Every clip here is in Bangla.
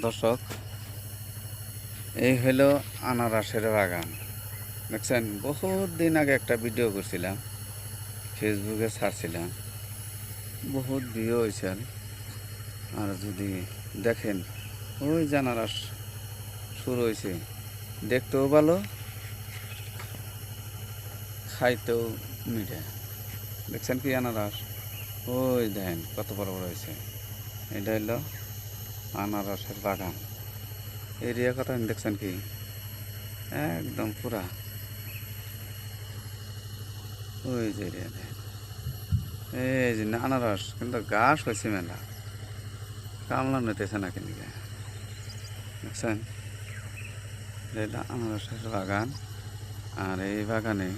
দর্শক, এই হলো আনারসের বাগান। দেখছেন, বহুত দিন আগে একটা ভিডিও করছিলাম, ফেসবুকে ছাড়ছিলাম, বহুত ভিউ হয়েছে। আর যদি দেখেন, ওই যে আনারস শুরু হয়েছে, দেখতেও ভালো, খাইতেও মিঠে। দেখছেন কি আনারস? ওই দেখেন কত বড় বড় হয়েছে। এটা হলো আনারসের বাগান। এরিয়া কথা দেখছেন কি, একদম পুরা ওই যে এরিয়া দেখেন। এই যে আনারস কিন্তু গাছ হয়েছে মেলা, কামলা নিতেছে না কিন্তু। দেখছেন, এটা আনারসের বাগান। আর এই বাগানে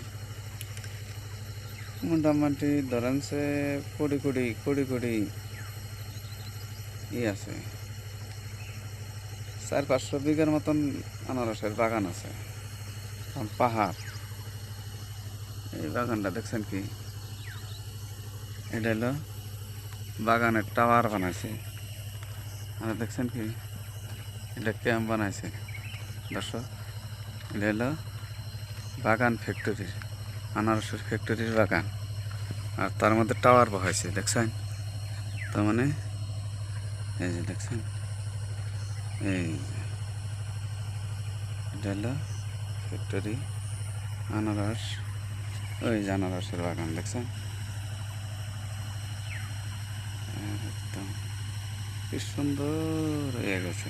মোটামুটি ধরেন সে কোটি কোটি কোটি কোটি আছে, 400-500 বিঘার মতন আনারসের বাগান আছে। কারণ পাহাড়। এই বাগানটা দেখছেন কি, এটা হলো বাগানের টাওয়ার বানাইছে। আর দেখছেন কি, এটা ক্যাম্প বানাইছে। দর্শক, এটা হলো বাগান ফ্যাক্টরির, আনারসের ফ্যাক্টরির বাগান। আর তার মধ্যে টাওয়ার বসাইছে, দেখছেন? তার মানে এই যে দেখছেন, এই এটা হলো ফ্যাক্টরি আনারস। ওই যে আনারসের বাগান দেখছেন, একদম কি সুন্দর হয়ে গেছে।